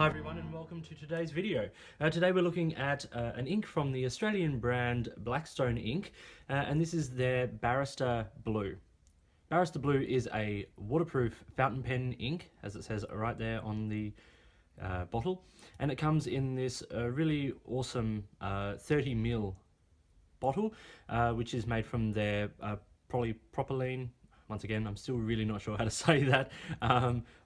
Hi everyone and welcome to today's video. Today we're looking at an ink from the Australian brand Blackstone ink, and this is their Barrister Blue. Barrister Blue is a waterproof fountain pen ink, as it says right there on the bottle, and it comes in this really awesome 30ml bottle, which is made from their polypropylene. Once again, I'm still really not sure how to say that.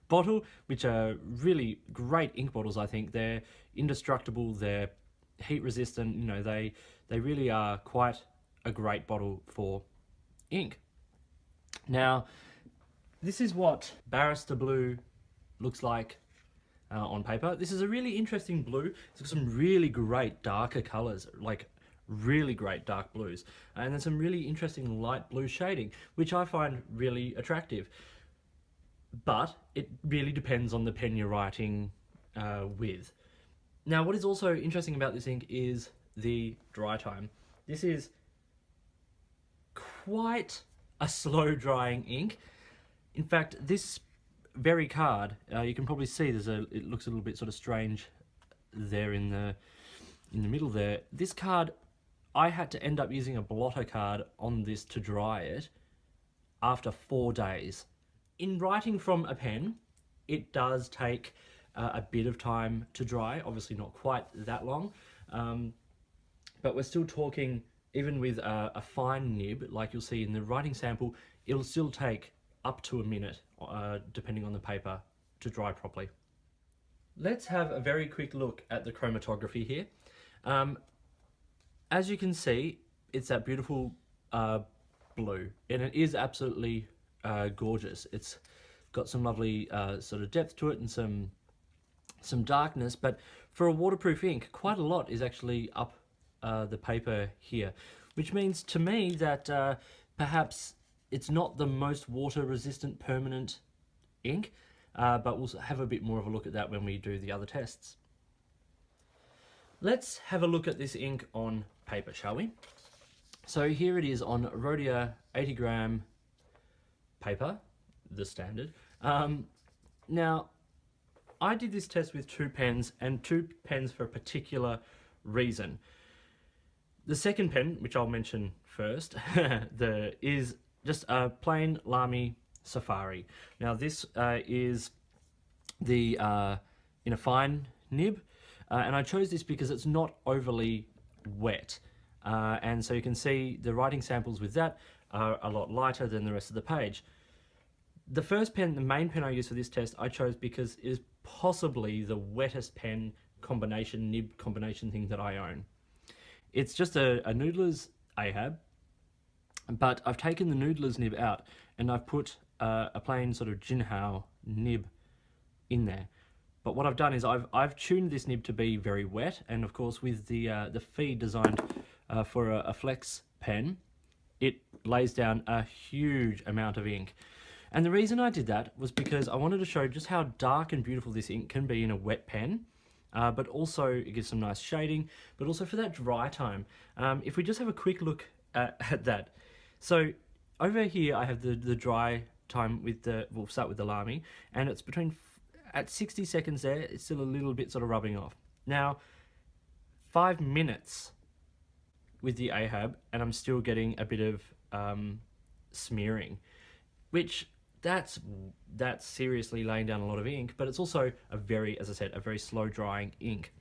Bottle, which are really great ink bottles. I think they're indestructible, they're heat resistant, you know, they really are quite a great bottle for ink. Now, this is what Barrister Blue looks like on paper. This is a really interesting blue. It's got some really great darker colors, like really great dark blues, and then some really interesting light blue shading, which I find really attractive. But it really depends on the pen you're writing with. Now, what is also interesting about this ink is the dry time. This is quite a slow drying ink. In fact, this very card, you can probably see it looks a little bit sort of strange there in the middle there. This card, I had to end up using a blotter card on this to dry it after 4 days. In writing from a pen, it does take a bit of time to dry, obviously not quite that long, but we're still talking, even with a fine nib, like you'll see in the writing sample, it'll still take up to a minute, depending on the paper, to dry properly. Let's have a very quick look at the chromatography here. As you can see, it's that beautiful blue, and it is absolutely gorgeous. It's got some lovely sort of depth to it and some darkness, but for a waterproof ink, quite a lot is actually up the paper here, which means to me that perhaps it's not the most water resistant permanent ink, but we'll have a bit more of a look at that when we do the other tests. Let's have a look at this ink on paper, shall we? So here it is on Rhodia 80-gram paper, the standard. Now, I did this test with 2 pens, and 2 pens for a particular reason. The second pen, which I'll mention first, is just a plain Lamy Safari. Now this is the in a fine nib, and I chose this because it's not overly wet, and so you can see the writing samples with that are a lot lighter than the rest of the page. The first pen, the main pen I used for this test, I chose because it is possibly the wettest pen combination, nib combination thing that I own. It's just a Noodler's Ahab, but I've taken the Noodler's nib out and I've put a plain sort of Jinhao nib in there. But what I've done is I've tuned this nib to be very wet, and of course with the feed designed for a flex pen, it lays down a huge amount of ink. And the reason I did that was because I wanted to show just how dark and beautiful this ink can be in a wet pen, but also it gives some nice shading, but also for that dry time. If we just have a quick look at that. So over here I have the dry time with we'll start with the Lamy, and it's at 60 seconds there, it's still a little bit sort of rubbing off. Now, 5 minutes with the Ahab, and I'm still getting a bit of smearing, which that's seriously laying down a lot of ink, but it's also as I said, a very slow drying ink.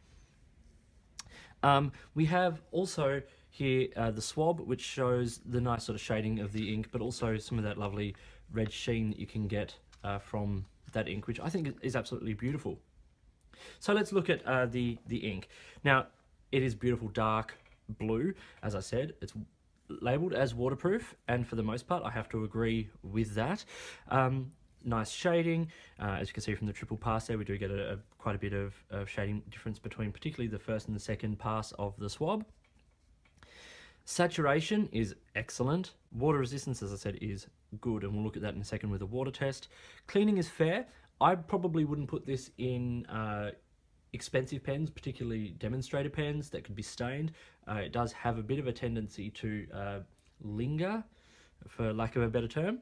We have also here the swab, which shows the nice sort of shading of the ink, but also some of that lovely red sheen that you can get from that ink, which I think is absolutely beautiful. So let's look at the ink. Now, it is beautiful dark blue. As I said, it's labeled as waterproof, and for the most part I have to agree with that. Nice shading, as you can see from the triple pass there, we do get quite a bit of shading difference between particularly the first and the second pass of the swab. Saturation is excellent. Water resistance, as I said, is good, and we'll look at that in a second with a water test. Cleaning is fair. I probably wouldn't put this in expensive pens, particularly demonstrator pens that could be stained. It does have a bit of a tendency to linger, for lack of a better term.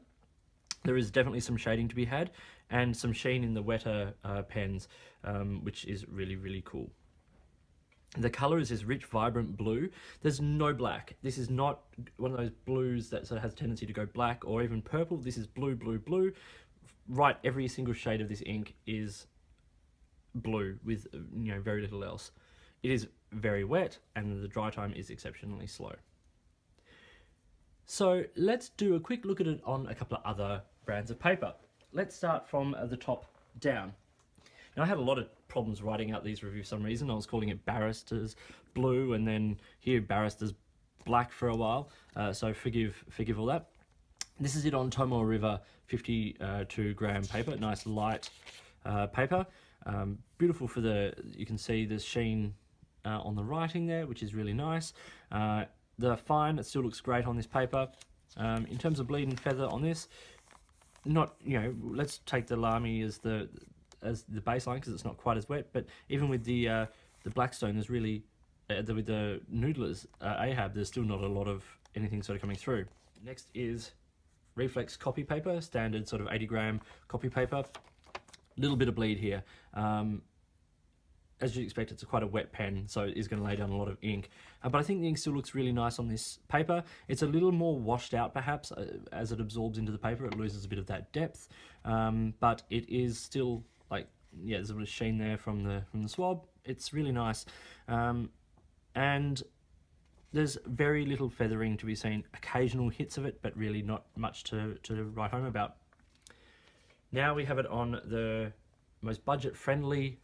There is definitely some shading to be had and some sheen in the wetter pens, which is really, really cool. The colour is this rich, vibrant blue. There's no black. This is not one of those blues that sort of has a tendency to go black or even purple. This is blue, blue, blue. Right, every single shade of this ink is blue with very little else. It is very wet and the dry time is exceptionally slow. So let's do a quick look at it on a couple of other brands of paper. Let's start from the top down. Now I had a lot of problems writing out these reviews for some reason. I was calling it Barrister's Blue and then here Barrister's Black for a while, so forgive all that. This is it on Tomoe River 52 gram paper, nice light paper. Beautiful for you can see the sheen on the writing there, which is really nice. The fine, it still looks great on this paper. In terms of bleed and feather on this, not, let's take the Lamy as the baseline because it's not quite as wet, but even with the Blackstone, there's really, with the Noodlers Ahab, there's still not a lot of anything sort of coming through. Next is Reflex copy paper, standard sort of 80 gram copy paper. Little bit of bleed here. As you'd expect, it's quite a wet pen, so it is going to lay down a lot of ink. But I think the ink still looks really nice on this paper. It's a little more washed out, perhaps, as it absorbs into the paper. It loses a bit of that depth, but it is still like, yeah, there's a bit of sheen there from the swab. It's really nice, and there's very little feathering to be seen. Occasional hits of it, but really not much to write home about. Now we have it on the most budget-friendly,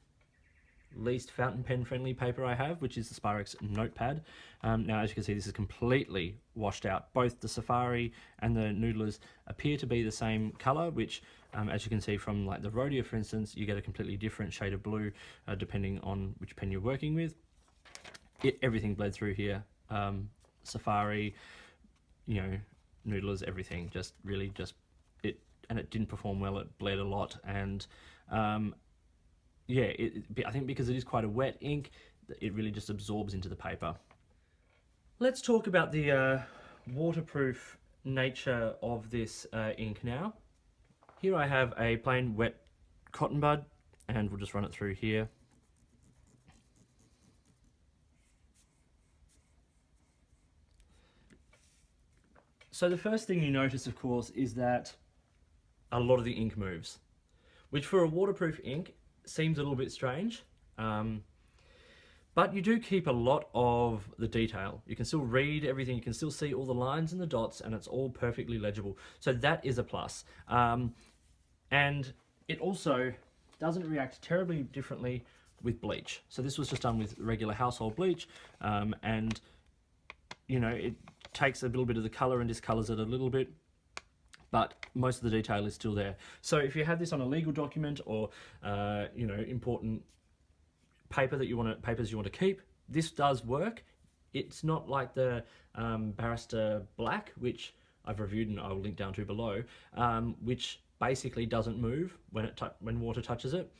least fountain pen friendly paper I have, which is the Sparix Notepad. Now as you can see, this is completely washed out. Both the Safari and the Noodlers appear to be the same color, which as you can see from like the Rhodia for instance, you get a completely different shade of blue depending on which pen you're working with. Everything bled through here. Safari, Noodlers, everything just really it, and it didn't perform well. It bled a lot, and yeah, I think because it is quite a wet ink, it really just absorbs into the paper. Let's talk about the waterproof nature of this ink now. Here I have a plain wet cotton bud, and we'll just run it through here. So the first thing you notice, of course, is that a lot of the ink moves, which for a waterproof ink seems a little bit strange, but you do keep a lot of the detail. You can still read everything, you can still see all the lines and the dots, and it's all perfectly legible. So that is a plus. And it also doesn't react terribly differently with bleach. So this was just done with regular household bleach, and it takes a little bit of the color and discolors it a little bit, but most of the detail is still there. So if you have this on a legal document or important papers you want to keep, this does work. It's not like the Barrister Black, which I've reviewed and I will link down to below, which basically doesn't move when water touches it.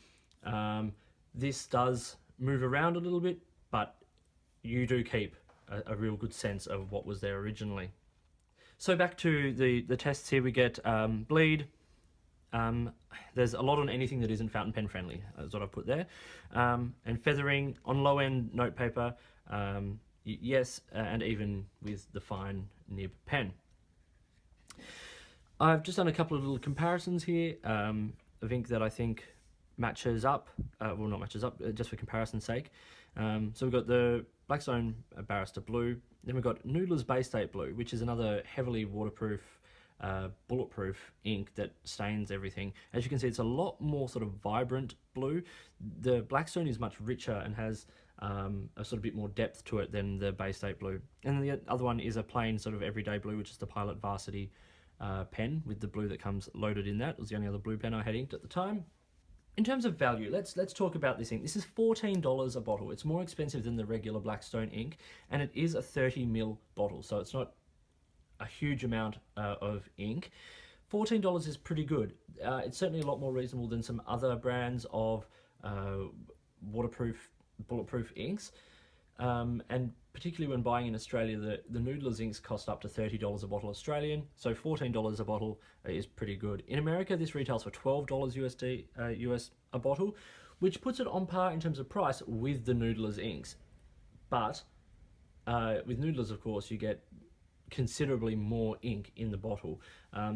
This does move around a little bit, but you do keep a real good sense of what was there originally. So back to the tests here, we get bleed. There's a lot on anything that isn't fountain pen friendly, is what I've put there. And feathering on low end notepaper, yes, and even with the fine nib pen. I've just done a couple of little comparisons here of ink that I think matches up, well not matches up, just for comparison's sake. So we've got the Blackstone Barrister Blue, then we've got Noodler's Bay State Blue, which is another heavily waterproof, bulletproof ink that stains everything. As you can see, it's a lot more sort of vibrant blue. The Blackstone is much richer and has a sort of bit more depth to it than the Bay State Blue. And the other one is a plain sort of everyday blue, which is the Pilot Varsity pen with the blue that comes loaded in that. It was the only other blue pen I had inked at the time. In terms of value, let's talk about this ink. This is $14 a bottle. It's more expensive than the regular Blackstone ink, and it is a 30ml bottle, so it's not a huge amount of ink. $14 is pretty good. It's certainly a lot more reasonable than some other brands of waterproof, bulletproof inks, and particularly when buying in Australia, the Noodler's inks cost up to $30 a bottle Australian, so $14 a bottle is pretty good. In America, this retails for $12 US a bottle, which puts it on par in terms of price with the Noodler's inks. But with Noodler's, of course, you get considerably more ink in the bottle.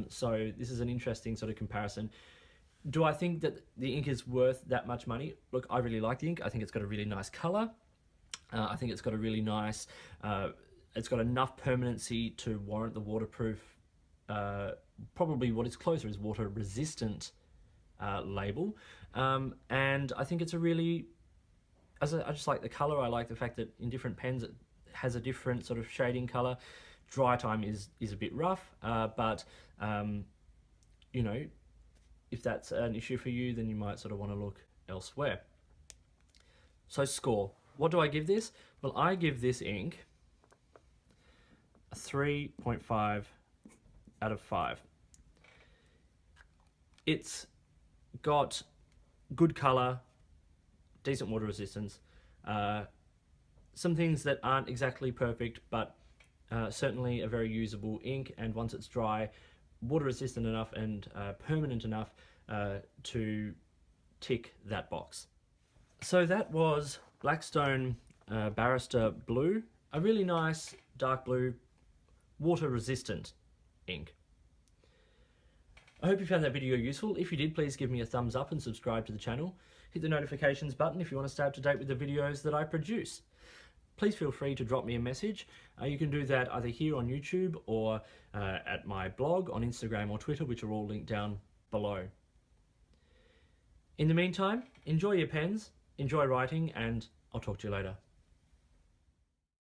So this is an interesting sort of comparison. Do I think that the ink is worth that much money? Look, I really like the ink. I think it's got a really nice color. I think it's got a really nice, it's got enough permanency to warrant the waterproof, probably what is closer is water resistant label. And I think it's a really, I just like the color. I like the fact that in different pens it has a different sort of shading color. Dry time is a bit rough, but you know, if that's an issue for you, then you might sort of want to look elsewhere. So score. What do I give this? Well, I give this ink a 3.5 out of 5. It's got good color, decent water resistance, some things that aren't exactly perfect, but certainly a very usable ink, and once it's dry, water resistant enough and permanent enough to tick that box. So that was Blackstone Barrister Blue, a really nice dark blue water resistant ink. I hope you found that video useful. If you did, please give me a thumbs up and subscribe to the channel. Hit the notifications button if you want to stay up to date with the videos that I produce. Please feel free to drop me a message. You can do that either here on YouTube or at my blog on Instagram or Twitter, which are all linked down below. In the meantime, enjoy your pens, enjoy writing, and I'll talk to you later.